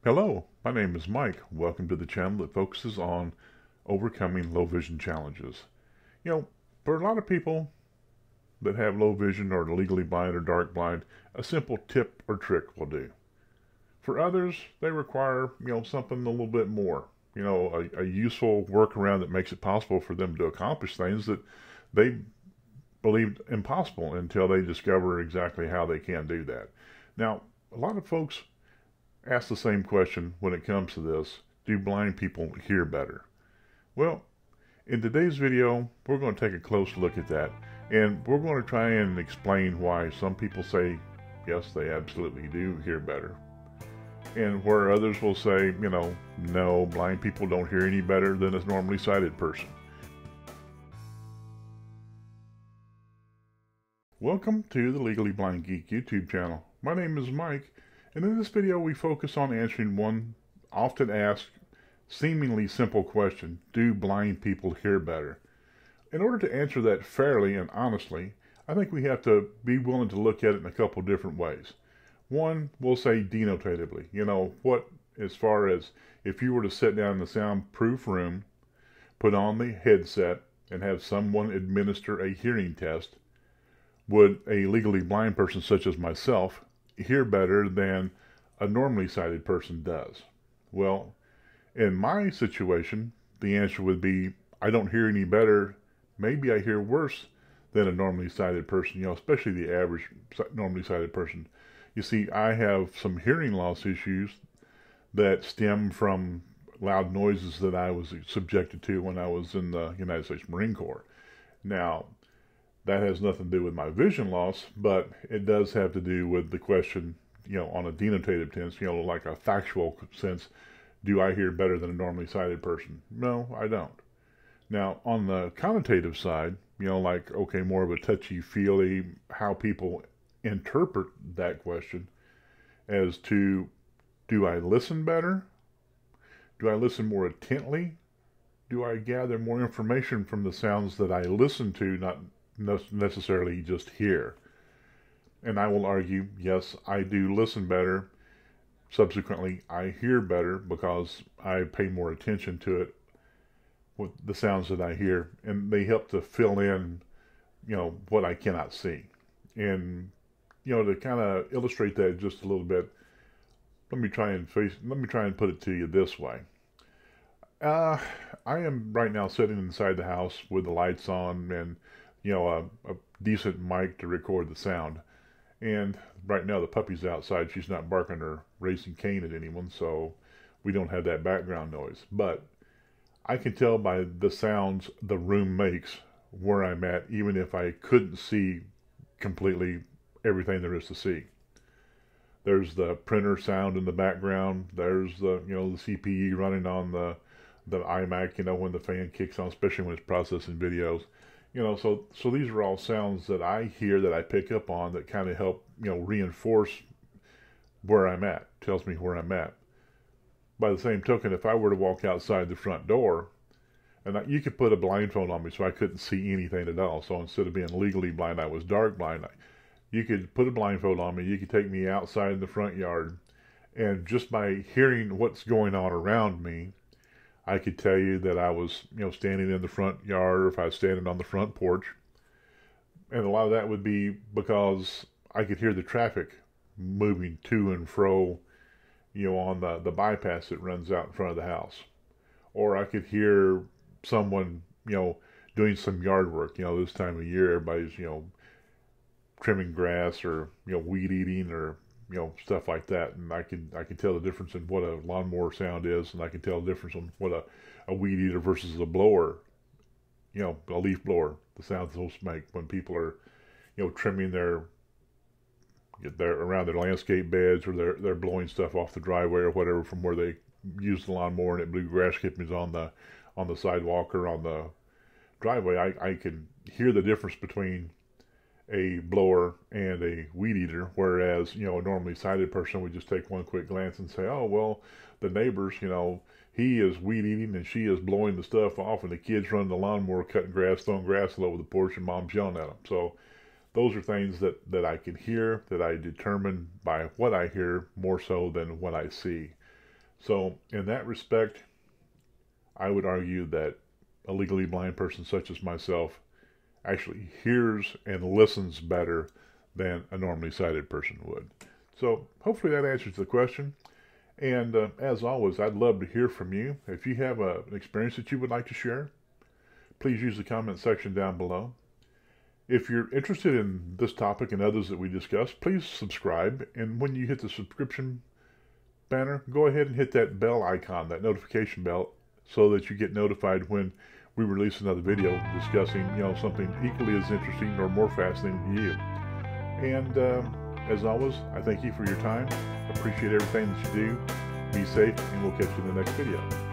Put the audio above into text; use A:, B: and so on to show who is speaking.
A: Hello, my name is Mike. Welcome to the channel that focuses on overcoming low vision challenges. For a lot of people that have low vision or are legally blind or dark blind, a simple tip or trick will do. For others, they require, something a little bit more, a useful workaround that makes it possible for them to accomplish things that they believed impossible until they discover exactly how they can do that. Now, a lot of folks ask the same question when it comes to this. Do blind people hear better? Well, in today's video, we're going to take a close look at that, and we're going to try and explain why some people say, yes, they absolutely do hear better, and where others will say, no, blind people don't hear any better than a normally sighted person. Welcome to the Legally Blind Geek YouTube channel. My name is Mike, and in this video we focus on answering one often asked, seemingly simple question: do blind people hear better? In order to answer that fairly and honestly, I think we have to be willing to look at it in a couple different ways. One, we'll say denotatively. As far as if you were to sit down in a soundproof room, put on the headset, and have someone administer a hearing test, would a legally blind person such as myself hear better than a normally sighted person does? Well, in my situation, the answer would be, I don't hear any better. Maybe I hear worse than a normally sighted person, especially the average normally sighted person. You see, I have some hearing loss issues that stem from loud noises that I was subjected to when I was in the United States Marine Corps. Now, that has nothing to do with my vision loss, but it does have to do with the question, on a denotative sense, like a factual sense. Do I hear better than a normally sighted person? No, I don't. Now, on the connotative side, more of a touchy-feely, how people interpret that question as to, do I listen better? Do I listen more intently? Do I gather more information from the sounds that I listen to, not necessarily just hear? And I will argue, yes, I do listen better. Subsequently, I hear better because I pay more attention to it, with the sounds that I hear, and they help to fill in, what I cannot see. And, to kind of illustrate that just a little bit, let me try and put it to you this way. I am right now sitting inside the house with the lights on and, a decent mic to record the sound. And right now the puppy's outside. She's not barking or raising Cain at anyone, so we don't have that background noise. But I can tell by the sounds the room makes where I'm at, even if I couldn't see completely everything there is to see. There's the printer sound in the background. There's the, the CPU running on the iMac, when the fan kicks on, especially when it's processing videos. So these are all sounds that I hear, that I pick up on, that kind of help, reinforce where I'm at, tells me where I'm at. By the same token, if I were to walk outside the front door, and you could put a blindfold on me so I couldn't see anything at all. So instead of being legally blind, I was dark blind. You could put a blindfold on me, you could take me outside in the front yard, and just by hearing what's going on around me, I could tell you that I was, standing in the front yard, or if I was standing on the front porch. And a lot of that would be because I could hear the traffic moving to and fro, on the bypass that runs out in front of the house. Or I could hear someone, doing some yard work. This time of year, everybody's, trimming grass or, weed eating or, stuff like that. And I can tell the difference in what a lawnmower sound is, and I can tell the difference in what a weed eater versus a blower, a leaf blower, the sounds those make when people are, trimming their around their landscape beds, or they're blowing stuff off the driveway or whatever from where they use the lawnmower and it blew grass clippings on the sidewalk or on the driveway. I can hear the difference between a blower and a weed eater, whereas, a normally sighted person would just take one quick glance and say, oh, well, the neighbors, he is weed eating and she is blowing the stuff off, and the kids running the lawnmower, cutting grass, throwing grass all over the porch, and mom's yelling at them. So those are things that I can hear, that I determine by what I hear more so than what I see. So in that respect, I would argue that a legally blind person such as myself actually hears and listens better than a normally sighted person would. So hopefully that answers the question. And as always, I'd love to hear from you. If you have an experience that you would like to share, please use the comment section down below. If you're interested in this topic and others that we discussed, please subscribe. And when you hit the subscription banner, go ahead and hit that bell icon, that notification bell, so that you get notified when we release another video discussing, something equally as interesting or more fascinating to you. And as always, I thank you for your time. Appreciate everything that you do. Be safe, and we'll catch you in the next video.